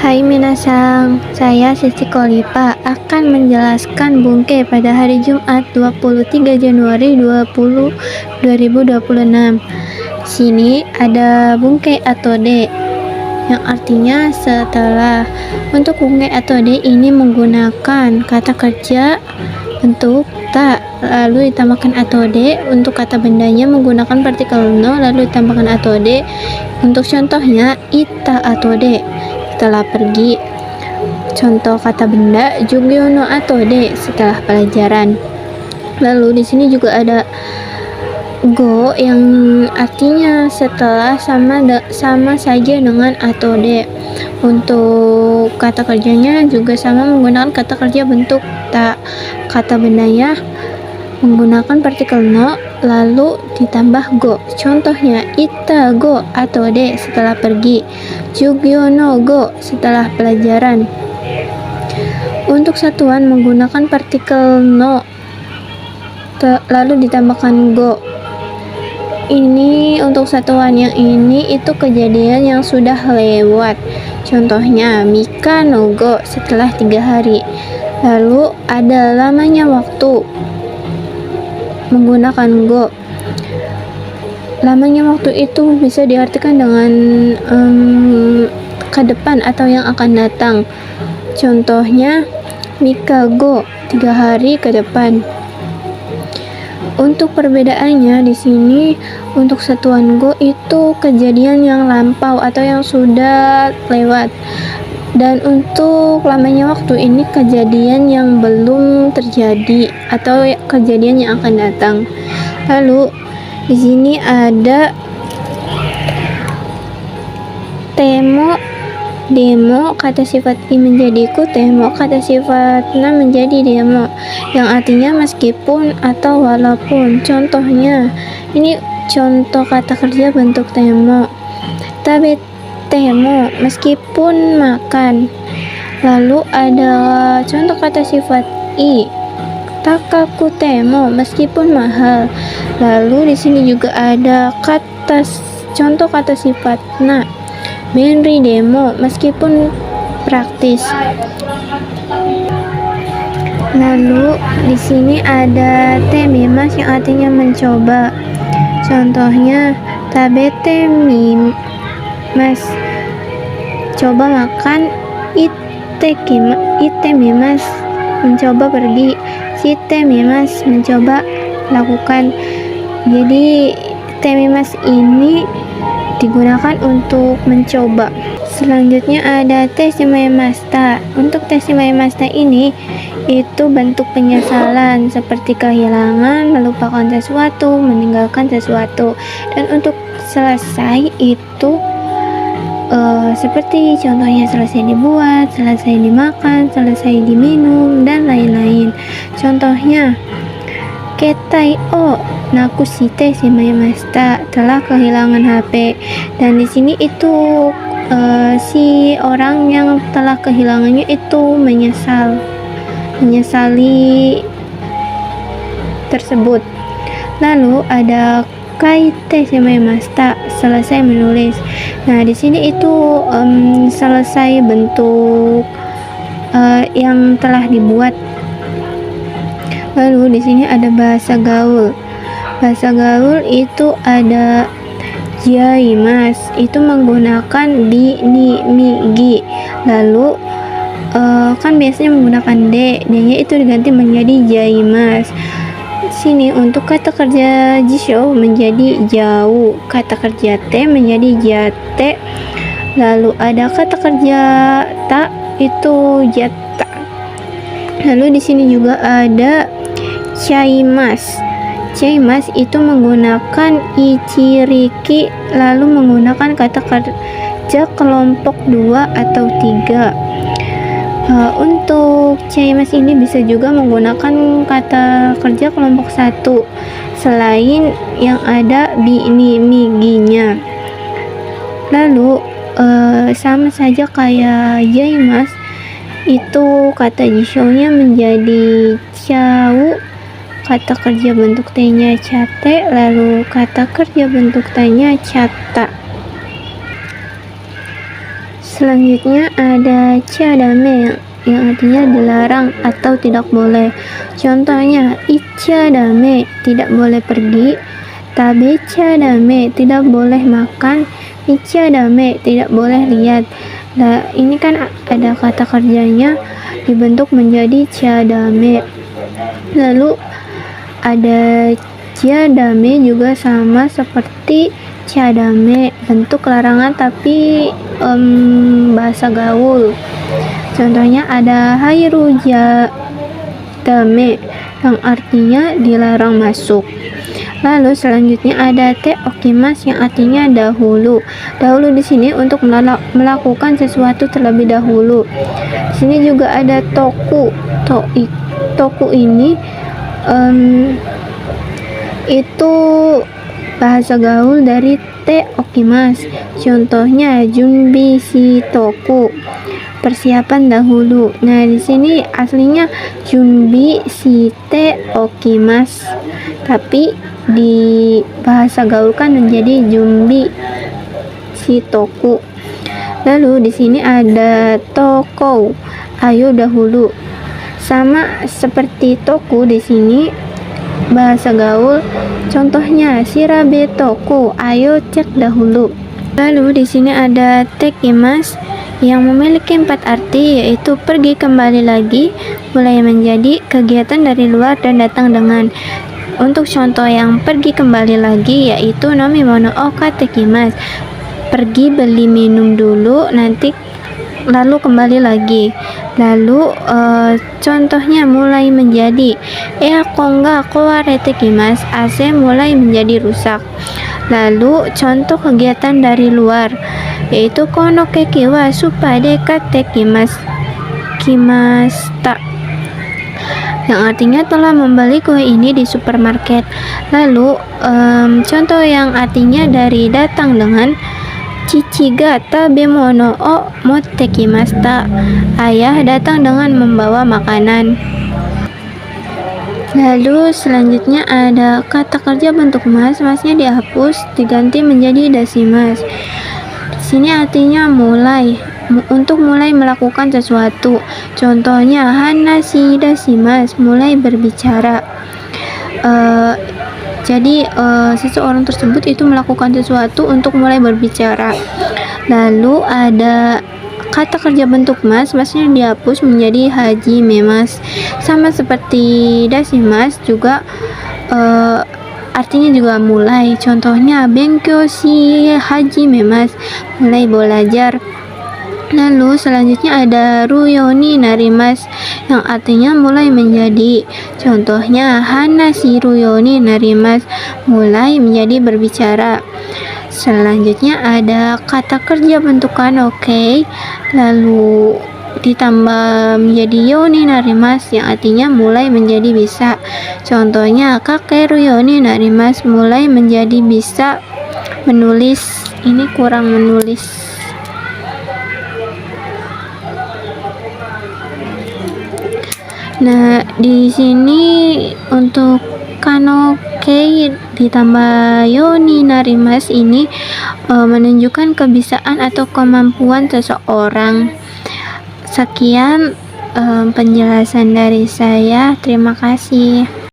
Hai minasang, saya Siti Kolipa akan menjelaskan bungke pada hari Jumat 23 Januari 2026. Sini ada bungke atau D yang artinya setelah. Untuk bungke atau D ini menggunakan kata kerja bentuk tak lalu ditambahkan atau D. Untuk kata bendanya menggunakan partikel no lalu ditambahkan atau D. Untuk contohnya ita atau D setelah pergi. Contoh kata benda Jugyono atau D setelah pelajaran. Lalu di sini juga ada go yang artinya setelah sama saja dengan atau D. Untuk kata kerjanya juga sama menggunakan kata kerja bentuk tak. Kata bendanya menggunakan partikel no lalu ditambah go. Contohnya ita go atau D setelah pergi, Jugyono go setelah pelajaran. Untuk satuan menggunakan partikel no lalu ditambahkan go. Ini untuk satuan yang ini itu kejadian yang sudah lewat. Contohnya Mika no go setelah 3 hari. Lalu ada lamanya waktu menggunakan go. Lamanya waktu itu bisa diartikan dengan ke depan atau yang akan datang. Contohnya Mika go 3 hari ke depan. Untuk perbedaannya di sini untuk satuan go itu kejadian yang lampau atau yang sudah lewat. Dan untuk lamanya waktu ini kejadian yang belum terjadi atau kejadian yang akan datang. Lalu di sini ada temo, demo, kata sifat i menjadi ku temo, kata sifatnya menjadi demo, yang artinya meskipun atau walaupun. Contohnya ini contoh kata kerja bentuk temo. Tabe temo meskipun makan. Lalu ada contoh kata sifat i, takaku temo meskipun mahal. Lalu di sini juga ada contoh kata sifat na, benri demo meskipun praktis. Lalu di sini ada temimas yang artinya mencoba. Contohnya tabete mas coba makan, ite mimas mencoba pergi, site mimas mencoba lakukan. Jadi temimas ini digunakan untuk mencoba. Selanjutnya ada tesimemasta. Untuk tesimemasta ini itu bentuk penyesalan seperti kehilangan, melupakan sesuatu, meninggalkan sesuatu. Dan untuk selesai itu seperti contohnya selesai dibuat, selesai dimakan, selesai diminum, dan lain-lain. Contohnya ketai o nakushite shimaimashita, telah kehilangan HP. Dan di sini itu si orang yang telah kehilangannya itu menyesali tersebut. Lalu ada kaite shimaimashita, selesai menulis. Nah, di sini itu selesai bentuk yang telah dibuat. Lalu di sini ada bahasa gaul. Bahasa gaul itu ada jaimas, itu menggunakan di, ni, mi, gi. Lalu kan biasanya menggunakan d-nya itu diganti menjadi jaimas. Sini untuk kata kerja jisho menjadi jauh, kata kerja te menjadi jate. Lalu ada kata kerja ta itu jata. Lalu di sini juga ada chaimas. Chaimas itu menggunakan ichiriki lalu menggunakan kata kerja kelompok 2 atau 3. Untuk chaimas ini bisa juga menggunakan kata kerja kelompok 1 selain yang ada bi, ni, mi, gi-nya. Lalu sama saja kayak jaimas, itu kata jisho-nya menjadi chau, kata kerja bentuk t-nya cate, lalu kata kerja bentuk t-nya cata. Selanjutnya ada chadame yang artinya dilarang atau tidak boleh. Contohnya, ichadame tidak boleh pergi, tabechadame tidak boleh makan, michadame tidak boleh lihat. Nah, ini kan ada kata kerjanya dibentuk menjadi chadame. Lalu ada chadame juga sama seperti chadame, bentuk larangan tapi bahasa gaul. Contohnya ada hairuja dame yang artinya dilarang masuk. Lalu selanjutnya ada te okimas yang artinya dahulu. Dahulu di sini untuk melakukan sesuatu terlebih dahulu. Di sini juga ada toku. Toku ini itu bahasa gaul dari te okimas. Contohnya junbi si toku, persiapan dahulu. Nah, di sini aslinya junbi si te okimas, tapi di bahasa gaulkan menjadi junbi si toku. Lalu di sini ada toko, ayo dahulu. Sama seperti toku di sini bahasa gaul. Contohnya shirabe toko, ayo cek dahulu. Lalu di sini ada tekimas yang memiliki 4 arti, yaitu pergi kembali lagi, mulai menjadi kegiatan dari luar dan datang dengan. Untuk contoh yang pergi kembali lagi yaitu nomimono oka tekimas, pergi beli minum dulu nanti lalu kembali lagi. Lalu contohnya mulai menjadi eakon ga kowarete kimasu, AC mulai menjadi rusak. Lalu contoh kegiatan dari luar yaitu kono keki wa supade katte kimasta, yang artinya telah membeli kue ini di supermarket. Lalu contoh yang artinya dari datang dengan cici ga tabemono o motte kimasta, ayah datang dengan membawa makanan. Lalu selanjutnya ada kata kerja bentuk mas, masnya dihapus diganti menjadi dasimas. Di sini artinya mulai, untuk mulai melakukan sesuatu. Contohnya hanashi dasimas, mulai berbicara. Jadi seseorang tersebut itu melakukan sesuatu untuk mulai berbicara. Lalu ada kata kerja bentuk mas, masnya dihapus menjadi haji memas. Sama seperti dasimas juga artinya juga mulai. Contohnya benkyo shi haji memas, mulai belajar. Lalu selanjutnya ada ruyoni narimas yang artinya mulai menjadi. Contohnya hanashi ruyoni narimas, mulai menjadi berbicara. Selanjutnya ada kata kerja bentukan oke, lalu ditambah menjadi yoni narimas yang artinya mulai menjadi bisa. Contohnya kakeru yoni narimas, mulai menjadi bisa menulis. Ini kurang menulis. Nah, di sini untuk kanoke ditambah yoni narimas ini menunjukkan kebiasaan atau kemampuan seseorang. Sekian penjelasan dari saya. Terima kasih.